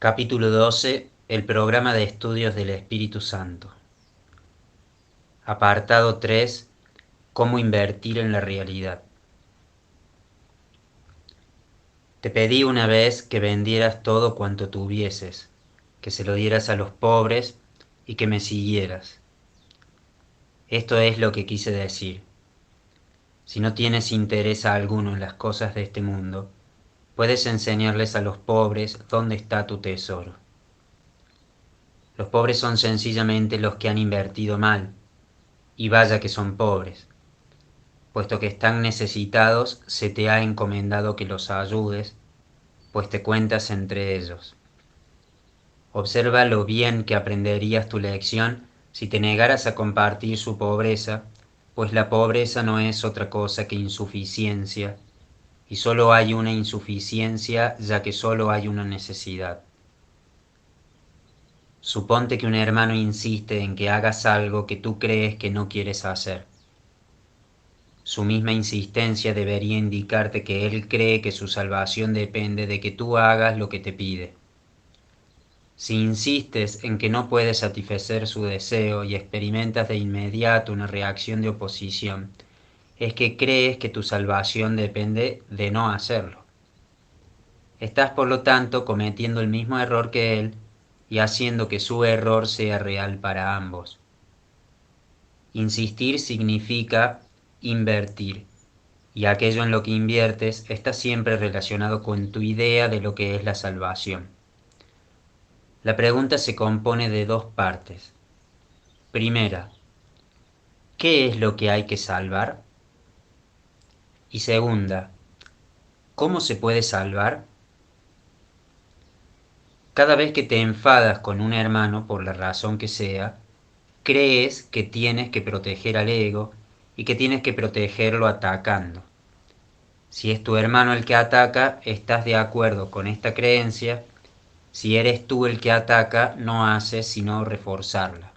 Capítulo 12. El programa de estudios del Espíritu Santo. Apartado 3. Cómo invertir en la realidad. Te pedí una vez que vendieras todo cuanto tuvieses, que se lo dieras a los pobres y que me siguieras. Esto es lo que quise decir. Si no tienes interés alguno en las cosas de este mundo, puedes enseñarles a los pobres dónde está tu tesoro. Los pobres son sencillamente los que han invertido mal, y vaya que son pobres. Puesto que están necesitados, se te ha encomendado que los ayudes, pues te cuentas entre ellos. Observa lo bien que aprenderías tu lección si te negaras a compartir su pobreza, pues la pobreza no es otra cosa que insuficiencia, y solo hay una insuficiencia ya que solo hay una necesidad. Suponte que un hermano insiste en que hagas algo que tú crees que no quieres hacer. Su misma insistencia debería indicarte que él cree que su salvación depende de que tú hagas lo que te pide. Si insistes en que no puedes satisfacer su deseo y experimentas de inmediato una reacción de oposición, es que crees que tu salvación depende de no hacerlo. Estás, por lo tanto, cometiendo el mismo error que él y haciendo que su error sea real para ambos. Insistir significa invertir, y aquello en lo que inviertes está siempre relacionado con tu idea de lo que es la salvación. La pregunta se compone de dos partes. Primera, ¿qué es lo que hay que salvar? Y segunda, ¿cómo se puede salvar? Cada vez que te enfadas con un hermano, por la razón que sea, crees que tienes que proteger al ego y que tienes que protegerlo atacando. Si es tu hermano el que ataca, estás de acuerdo con esta creencia. Si eres tú el que ataca, no haces sino reforzarla.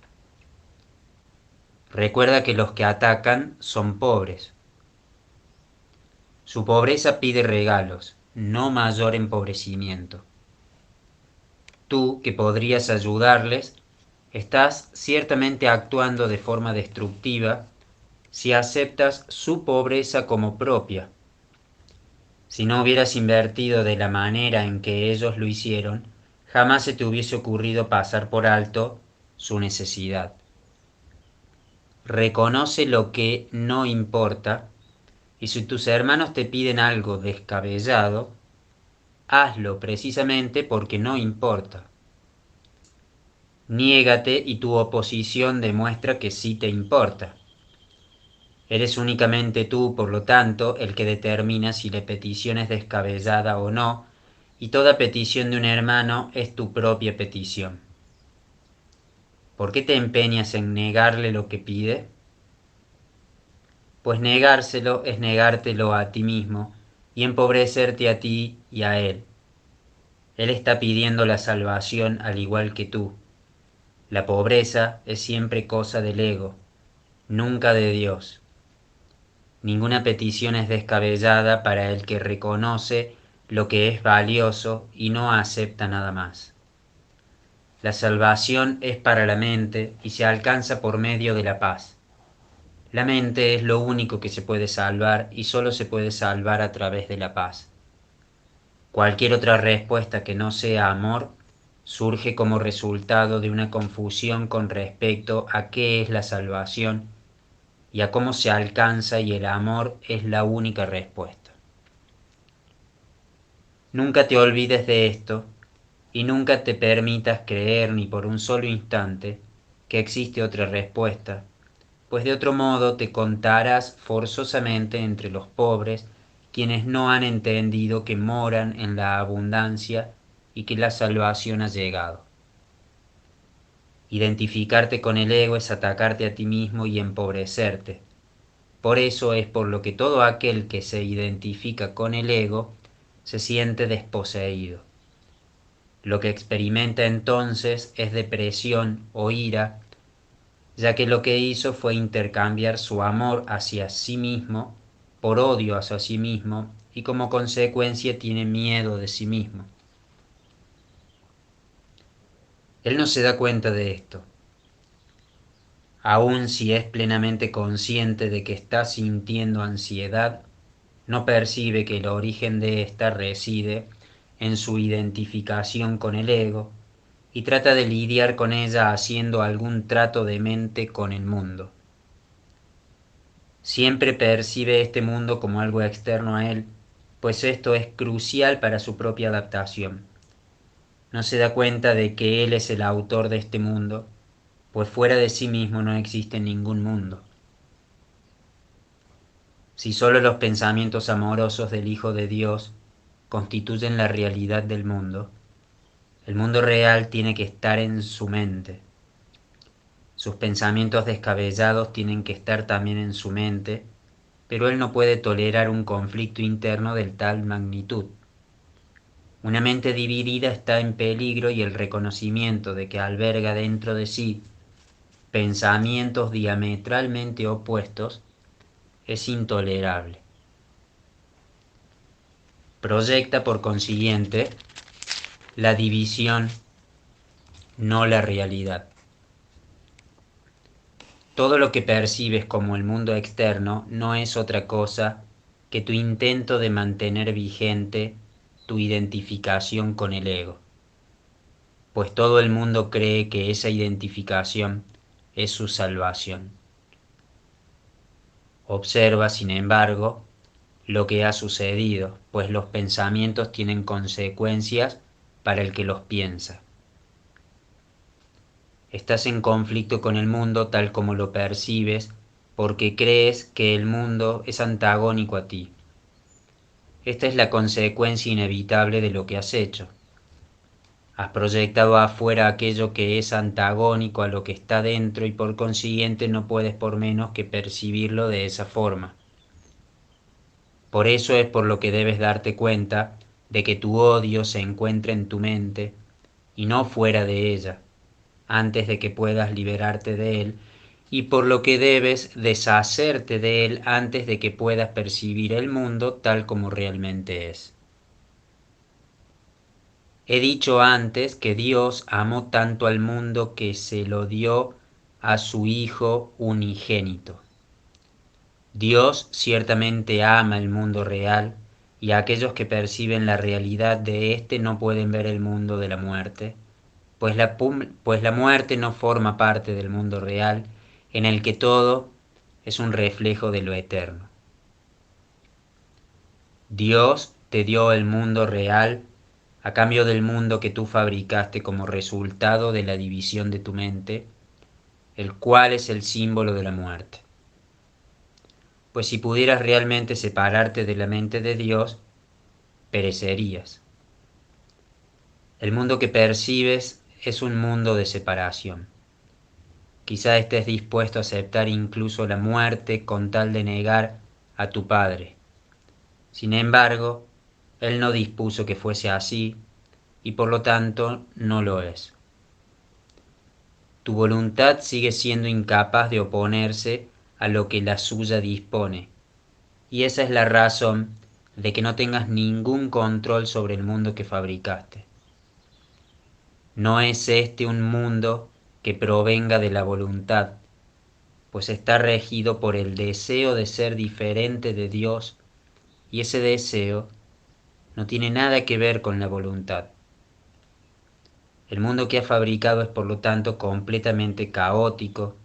Recuerda que los que atacan son pobres. Su pobreza pide regalos, no mayor empobrecimiento. Tú, que podrías ayudarles, estás ciertamente actuando de forma destructiva si aceptas su pobreza como propia. Si no hubieras invertido de la manera en que ellos lo hicieron, jamás se te hubiese ocurrido pasar por alto su necesidad. Reconoce lo que no importa, y si tus hermanos te piden algo descabellado, hazlo precisamente porque no importa. Niégate y tu oposición demuestra que sí te importa. Eres únicamente tú, por lo tanto, el que determina si la petición es descabellada o no, y toda petición de un hermano es tu propia petición. ¿Por qué te empeñas en negarle lo que pide? Pues negárselo es negártelo a ti mismo y empobrecerte a ti y a él. Él está pidiendo la salvación al igual que tú. La pobreza es siempre cosa del ego, nunca de Dios. Ninguna petición es descabellada para el que reconoce lo que es valioso y no acepta nada más. La salvación es para la mente y se alcanza por medio de la paz. La mente es lo único que se puede salvar y solo se puede salvar a través de la paz. Cualquier otra respuesta que no sea amor surge como resultado de una confusión con respecto a qué es la salvación y a cómo se alcanza, y el amor es la única respuesta. Nunca te olvides de esto y nunca te permitas creer ni por un solo instante que existe otra respuesta, pues de otro modo te contarás forzosamente entre los pobres, quienes no han entendido que moran en la abundancia y que la salvación ha llegado. Identificarte con el ego es atacarte a ti mismo y empobrecerte. Por eso es por lo que todo aquel que se identifica con el ego se siente desposeído. Lo que experimenta entonces es depresión o ira, ya que lo que hizo fue intercambiar su amor hacia sí mismo por odio hacia sí mismo, y como consecuencia tiene miedo de sí mismo. Él no se da cuenta de esto, aun si es plenamente consciente de que está sintiendo ansiedad. No percibe que el origen de ésta reside en su identificación con el ego y trata de lidiar con ella haciendo algún trato de mente con el mundo. Siempre percibe este mundo como algo externo a él, pues esto es crucial para su propia adaptación. No se da cuenta de que él es el autor de este mundo, pues fuera de sí mismo no existe ningún mundo. Si solo los pensamientos amorosos del Hijo de Dios constituyen la realidad del mundo, el mundo real tiene que estar en su mente. Sus pensamientos descabellados tienen que estar también en su mente, pero él no puede tolerar un conflicto interno de tal magnitud. Una mente dividida está en peligro y el reconocimiento de que alberga dentro de sí pensamientos diametralmente opuestos es intolerable. Proyecta, por consiguiente, la división, no la realidad. Todo lo que percibes como el mundo externo no es otra cosa que tu intento de mantener vigente tu identificación con el ego, pues todo el mundo cree que esa identificación es su salvación. Observa, sin embargo, lo que ha sucedido, pues los pensamientos tienen consecuencias para el que los piensa. Estás en conflicto con el mundo tal como lo percibes porque crees que el mundo es antagónico a ti. Esta es la consecuencia inevitable de lo que has hecho. Has proyectado afuera aquello que es antagónico a lo que está dentro y por consiguiente no puedes por menos que percibirlo de esa forma. Por eso es por lo que debes darte cuenta de que tu odio se encuentra en tu mente y no fuera de ella, antes de que puedas liberarte de él, y por lo que debes deshacerte de él antes de que puedas percibir el mundo tal como realmente es. He dicho antes que Dios amó tanto al mundo que se lo dio a su Hijo unigénito. Dios ciertamente ama el mundo real, y aquellos que perciben la realidad de éste no pueden ver el mundo de la muerte, pues la muerte no forma parte del mundo real, en el que todo es un reflejo de lo eterno. Dios te dio el mundo real a cambio del mundo que tú fabricaste como resultado de la división de tu mente, el cual es el símbolo de la muerte. Pues si pudieras realmente separarte de la mente de Dios, perecerías. El mundo que percibes es un mundo de separación. Quizá estés dispuesto a aceptar incluso la muerte con tal de negar a tu Padre. Sin embargo, Él no dispuso que fuese así y por lo tanto no lo es. Tu voluntad sigue siendo incapaz de oponerse a lo que la suya dispone, y esa es la razón de que no tengas ningún control sobre el mundo que fabricaste. No es este un mundo que provenga de la voluntad, pues está regido por el deseo de ser diferente de Dios, y ese deseo no tiene nada que ver con la voluntad. El mundo que has fabricado es por lo tanto completamente caótico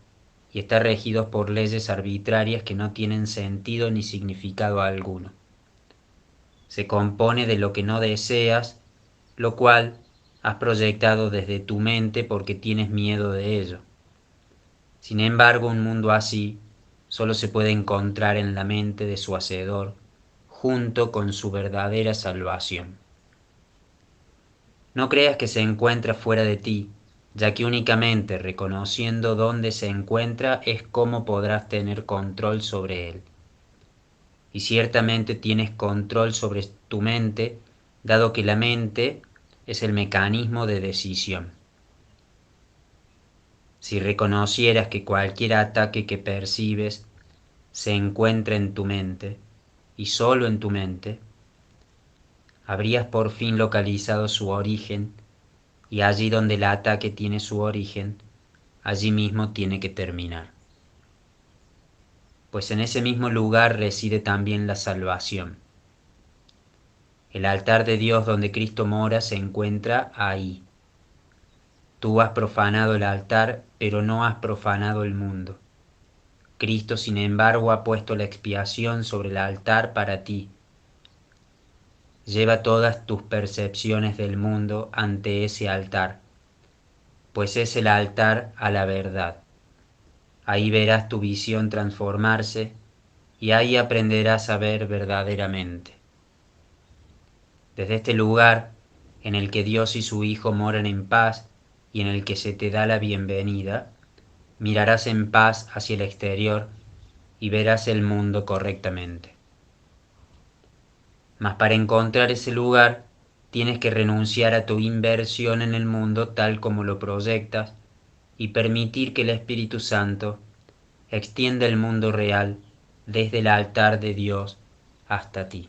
y está regido por leyes arbitrarias que no tienen sentido ni significado alguno. Se compone de lo que no deseas, lo cual has proyectado desde tu mente porque tienes miedo de ello. Sin embargo, un mundo así solo se puede encontrar en la mente de su Hacedor, junto con su verdadera salvación. No creas que se encuentra fuera de ti, ya que únicamente reconociendo dónde se encuentra es cómo podrás tener control sobre él. Y ciertamente tienes control sobre tu mente, dado que la mente es el mecanismo de decisión. Si reconocieras que cualquier ataque que percibes se encuentra en tu mente, y solo en tu mente, habrías por fin localizado su origen y allí donde el ataque tiene su origen, allí mismo tiene que terminar. Pues en ese mismo lugar reside también la salvación. El altar de Dios donde Cristo mora se encuentra ahí. Tú has profanado el altar, pero no has profanado el mundo. Cristo, sin embargo, ha puesto la expiación sobre el altar para ti. Lleva todas tus percepciones del mundo ante ese altar, pues es el altar a la verdad. Ahí verás tu visión transformarse y ahí aprenderás a ver verdaderamente. Desde este lugar, en el que Dios y su Hijo moran en paz y en el que se te da la bienvenida, mirarás en paz hacia el exterior y verás el mundo correctamente. Mas para encontrar ese lugar, tienes que renunciar a tu inversión en el mundo tal como lo proyectas y permitir que el Espíritu Santo extienda el mundo real desde el altar de Dios hasta ti.